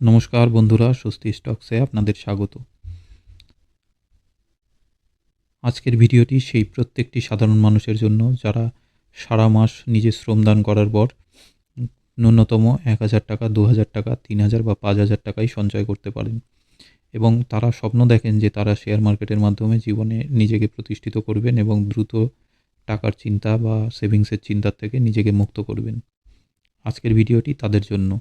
নমস্কার বন্ধুরা, স্বস্তি স্টকসে আপনাদের স্বাগত। আজকের ভিডিওটি সেই প্রত্যেকটি সাধারণ মানুষের জন্য যারা সারা মাস নিজে শ্রমদান করার পর ন্যূনতম ১,০০০ টাকা, ২,০০০ টাকা, ৩,০০০ বা ৫,০০০ টাকাই সঞ্চয় করতে পারেন এবং তারা স্বপ্ন দেখেন যে তারা শেয়ার মার্কেটের মাধ্যমে জীবনে নিজেকে প্রতিষ্ঠিত করবেন এবং দ্রুত টাকার চিন্তা বা সেভিংসের চিন্তার থেকে নিজেকে মুক্ত করবেন। আজকের ভিডিওটি তাদের জন্য।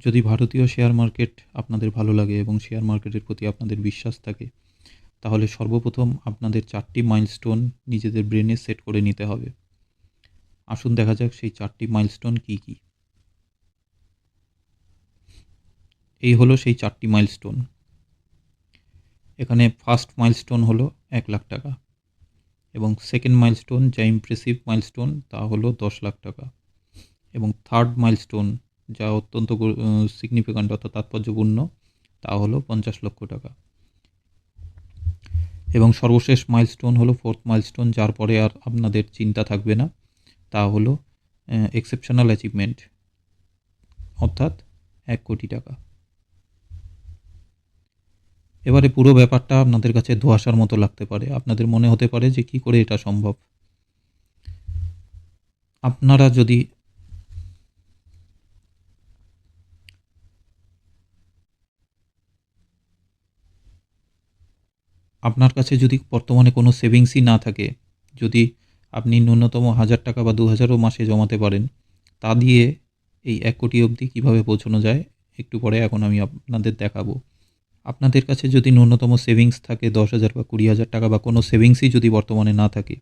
যদি ভারতীয় শেয়ার মার্কেট আপনাদের ভালো লাগে এবং শেয়ার মার্কেটের প্রতি আপনাদের বিশ্বাস থাকে, তাহলে সর্বপ্রথম আপনাদের 4টি মাইলস্টোন নিজেদের ব্রেনে সেট করে নিতে হবে। আসুন দেখা যাক সেই 4টি মাইলস্টোন কী কী। এই হলো সেই 4টি মাইলস্টোন। এখানে ফার্স্ট মাইলস্টোন হলো 1,00,000 টাকা এবং সেকেন্ড মাইলস্টোন, যা ইমপ্রেসিভ মাইলস্টোন, তা হলো 10,00,000 টাকা এবং থার্ড মাইলস্টোন, যা অত্যন্ত সিগনিফিক্যান্ট অর্থাৎ তাৎপর্যপূর্ণ, তা হলো 50 লক্ষ টাকা এবং সর্বশেষ মাইলস্টোন হলো ফোর্থ মাইলস্টোন, যার পরে আর আপনাদের চিন্তা থাকবে না, তা হলো এক্সেপশনাল অ্যাচিভমেন্ট অর্থাৎ 1 কোটি টাকা। এবারে পুরো ব্যাপারটা আপনাদের কাছে ধোঁয়াশার মতো লাগতে পারে। আপনাদের মনে হতে পারে যে কী করে এটা সম্ভব। আপনারা যদি আপনার কাছে যদি বর্তমানে কোনো সেভিংসই না থাকে, যদি আপনি ন্যূনতম 1,000 টাকা বা 2,000ও মাসে জমাতে পারেন, তা দিয়ে এই 1 কোটি অবধি কীভাবে পৌঁছানো যায় একটু পরে এখন আমি আপনাদের দেখাবো। আপনাদের কাছে যদি ন্যূনতম সেভিংস থাকে 10,000 বা 20,000 টাকা বা কোনো সেভিংসই যদি বর্তমানে না থাকে,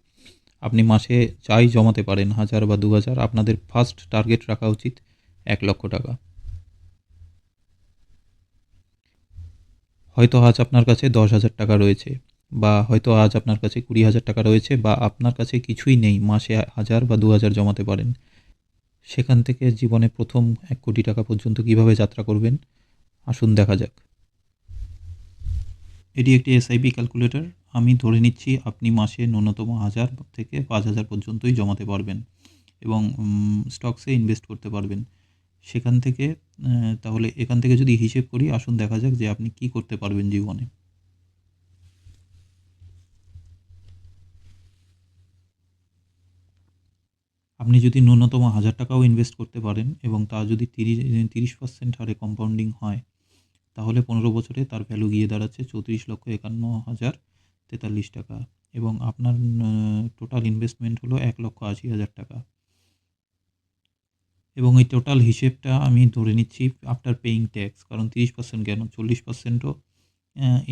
আপনি মাসে যাই জমাতে পারেন 1,000 বা 2,000, আপনাদের ফার্স্ট টার্গেট রাখা উচিত 1 লক্ষ টাকা। হয়তো আজ আপনার কাছে 10,000 টাকা রয়েছে, বা হয়তো আজ আপনার কাছে 20,000 টাকা রয়েছে, বা আপনার কাছে কিছুই নেই, মাসে 1,000 বা 2,000 জমাতে পারেন। সেখান থেকে জীবনে প্রথম 1 কোটি টাকা পর্যন্ত কীভাবে যাত্রা করবেন আসুন দেখা যাক। এটি একটি এসআইপি ক্যালকুলেটর। আমি ধরে নিচ্ছি আপনি মাসে ন্যূনতম 1,000 থেকে 5,000 পর্যন্তই জমাতে পারবেন এবং স্টকসে ইনভেস্ট করতে পারবেন। সেখান থেকে তাহলে এখান থেকে যদি হিসেব করি, আসুন দেখা যাক যে আপনি কী করতে পারবেন জীবনে। আপনি যদি ন্যূনতম 1,000 টাকাও ইনভেস্ট করতে পারেন এবং তা যদি 30% হারে কম্পাউন্ডিং হয়, তাহলে 15 বছরে তার ভ্যালু গিয়ে দাঁড়াচ্ছে 34,51,043 টাকা এবং আপনার টোটাল ইনভেস্টমেন্ট হলো 1,80,000 টাকা এবং এই টোটাল হিসেবটা আমি ধরে নিচ্ছি আফটার পেইং ট্যাক্স, কারণ 30% কেন, 40%ও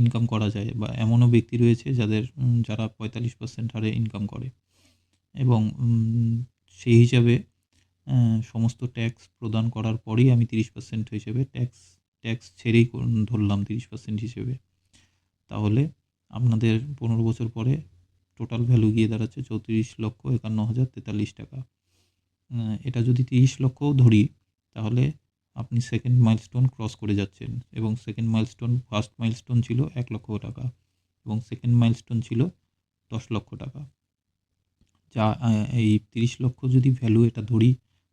ইনকাম করা যায়, বা এমনও ব্যক্তি রয়েছে যারা 45% হারে ইনকাম করে এবং সেই হিসাবে সমস্ত ট্যাক্স প্রদান করার পরেই আমি 30% হিসেবে ট্যাক্স ছেড়েই ধরলাম 30% হিসেবে। তাহলে আপনাদের 15 বছর পরে টোটাল ভ্যালু গিয়ে দাঁড়াচ্ছে 34,51,043 টাকা। এটা যদি 30 লক্ষও ধরি, তাহলে আপনি সেকেন্ড মাইলস্টোন ক্রস করে যাচ্ছেন এবং সেকেন্ড মাইলস্টোন, ফার্স্ট মাইলস্টোন ছিল 1 লক্ষ টাকা এবং সেকেন্ড মাইলস্টোন ছিল 10 লক্ষ টাকা। যা এই 30 লক্ষ যদি ভ্যালু এটা ধরি,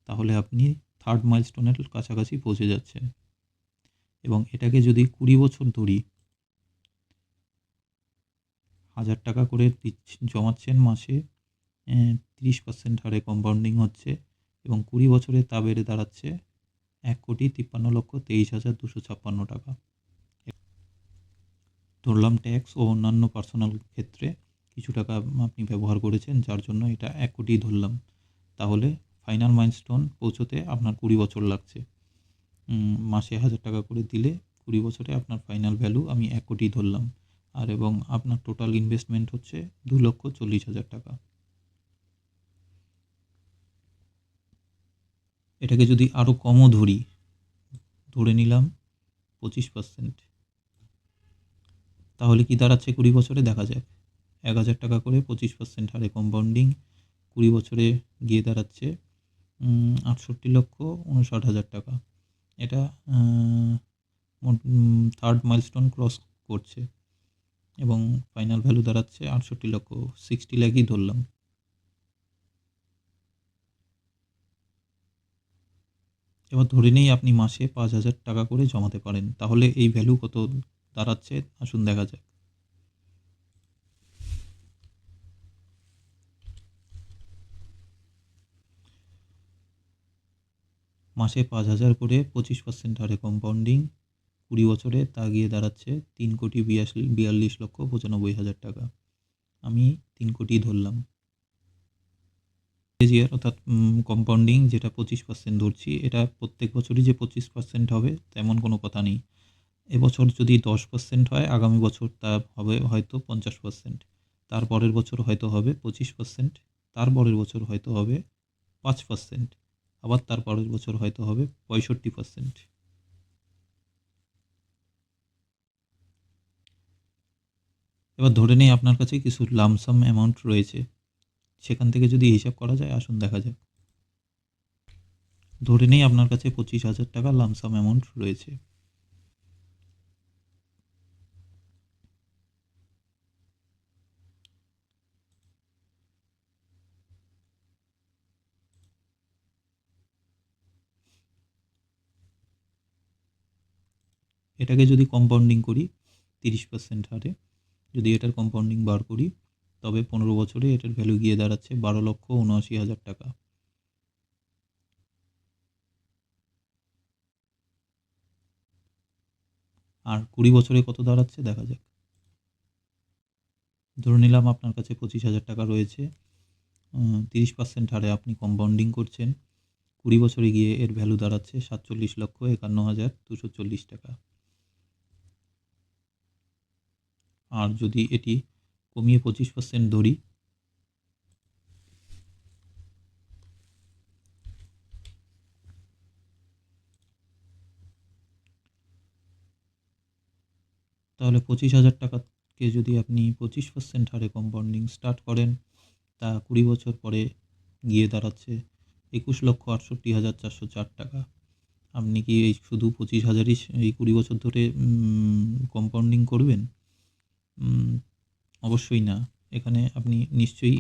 তাহলে আপনি থার্ড মাইলস্টোনের কাছাকাছি পৌঁছে যাচ্ছেন এবং এটাকে যদি 20 বছর ধরি, 1,000 টাকা করে জমাচ্ছেন মাসে, 30% হারে কম্পাউন্ডিং হচ্ছে এবং 20 বছরে তা বেড়ে দাঁড়াচ্ছে 1,53,23,256 টাকা। ধরলাম ট্যাক্স ও অন্যান্য পার্সোনাল ক্ষেত্রে কিছু টাকা আপনি ব্যবহার করেছেন, যার জন্য এটা 1 কোটি ধরলাম। তাহলে ফাইনাল মাইলস্টোন পৌঁছতে আপনার 20 বছর লাগছে। মাসে 1,000 টাকা করে দিলে 20 বছরে আপনার ফাইনাল ভ্যালু আমি 1 কোটি ধরলাম, আর এবং আপনার টোটাল ইনভেস্টমেন্ট হচ্ছে 2,40,000 টাকা। এটাকে যদি আরও কমও ধরে নিলাম 25%, তাহলে কি দাঁড়াচ্ছে 20 বছরে দেখা যাক। 1,000 টাকা করে 25% হারে কম্পাউন্ডিং 20 বছরে গিয়ে দাঁড়াচ্ছে 68,59,000 টাকা। এটা থার্ড মাইলস্টোন ক্রস করছে এবং ফাইনাল ভ্যালু দাঁড়াচ্ছে 68 লক্ষ, 60 লাখই ধরলাম। এবার ধরে নেই আপনি মাসে 5,000 টাকা করে জমাতে পারেন, তাহলে এই ভ্যালু কত দাঁড়াচ্ছে আসুন দেখা যাক। মাসে 5,000 করে 25% হারে কম্পাউন্ডিং 20 বছরে তা গিয়ে দাঁড়াচ্ছে 3,42,95,000 টাকা। আমি 3 কোটি ধরলাম। ইয়ার অর্থাৎ কম্পাউন্ডিং যেটা 25% ধরছি, এটা প্রত্যেক বছরই যে 25% হবে তেমন কোনো কথা নেই। এবছর যদি 10% হয়, আগামী বছর তা হবে হয়তো 50%, তার পরের বছর হয়তো হবে 25%, তার পরের বছর হয়তো হবে 5%, আবার তার পরের বছর হয়তো হবে 65%। এবার ধরে নেই আপনার কাছে কিছু লামসাম অ্যামাউন্ট রয়েছে, সেখান থেকে যদি হিসাব করা যায় আসুন দেখা যাক। ধরে নেই আপনার কাছে 25,000 টাকা লামসাম অ্যামাউন্ট রয়েছে। এটাকে যদি কম্পাউন্ডিং করি 30% হারে, যদি এটার কম্পাউন্ডিং বার করি, তবে 15 বছরে এটার ভ্যালু গিয়ে দাঁড়াচ্ছে 12,79,000 টাকা। আর 20 বছরে কত দাঁড়াচ্ছে দেখা যাক। ধরে নিলাম আপনার কাছে 25,000 টাকা রয়েছে, 30% হারে আপনি কম্পাউন্ডিং করছেন, 20 বছরে গিয়ে এর ভ্যালু দাঁড়াচ্ছে 47,51,240 টাকা। আর যদি এটি কমিয়ে 25% ধরি, তাহলে 25,000 টাকাকে যদি আপনি 25% হারে কম্পাউন্ডিং স্টার্ট করেন, তা 20 বছর পরে গিয়ে দাঁড়াচ্ছে 21,68,404 টাকা। আপনি কি এই শুধু 25,000ই এই 20 বছর ধরে কম্পাউন্ডিং করবেন? অবশ্যই না। এখানে আপনি নিশ্চয়ই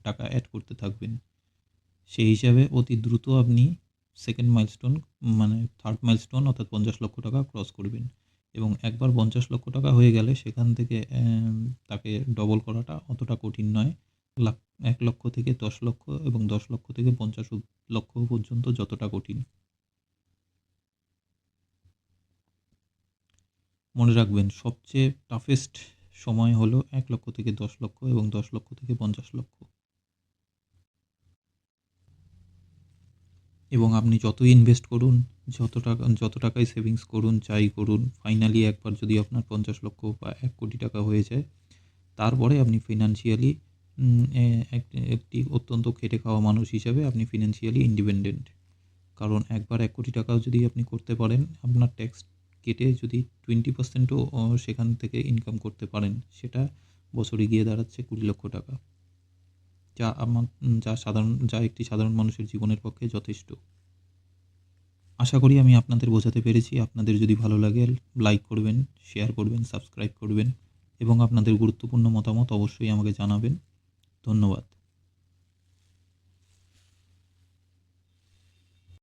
টাকা অ্যাড করতে থাকবেন। সেই হিসাবে অতি দ্রুত আপনি সেকেন্ড মাইলস্টোন, মানে থার্ড মাইলস্টোন অর্থাৎ 50 লক্ষ টাকা ক্রস করবেন, এবং একবার 50 লক্ষ টাকা হয়ে গেলে সেখান থেকে তাকে ডবল করাটা অতটা কঠিন নয়। 1 লক্ষ থেকে 10 লক্ষ এবং 10 লক্ষ থেকে 50 লক্ষ পর্যন্ত যতটা কঠিন। মনে রাখবেন সবচেয়ে টাফেস্ট সময় হলো 1 লক্ষ থেকে 10 লক্ষ এবং 10 লক্ষ থেকে 50 লক্ষ। এবং আপনি যতই ইনভেস্ট করুন, যত টাকাই সেভিংস করুন, যাই করুন, ফাইনালি একবার যদি আপনার 50 লক্ষ বা 1 কোটি টাকা হয়ে যায়, তারপরে আপনি ফিনান্সিয়ালি একটি অত্যন্ত খেটে খাওয়া মানুষ হিসাবে আপনি ফিনান্সিয়ালি ইন্ডিপেন্ডেন্ট। কারণ একবার 1 কোটি টাকাও যদি আপনি করতে পারেন, আপনার ট্যাক্স কেটে যদি 20%ও সেখান থেকে ইনকাম করতে পারেন, সেটা বছরে গিয়ে দাঁড়াচ্ছে 20 লক্ষ টাকা। যা একটি সাধারণ মানুষের জীবনের পক্ষে যথেষ্ট। আশা করি আমি আপনাদের বোঝাতে পেরেছি। আপনাদের যদি ভালো লাগে লাইক করবেন, শেয়ার করবেন, সাবস্ক্রাইব করবেন এবং আপনাদের গুরুত্বপূর্ণ মতামত অবশ্যই আমাকে জানাবেন। ধন্যবাদ।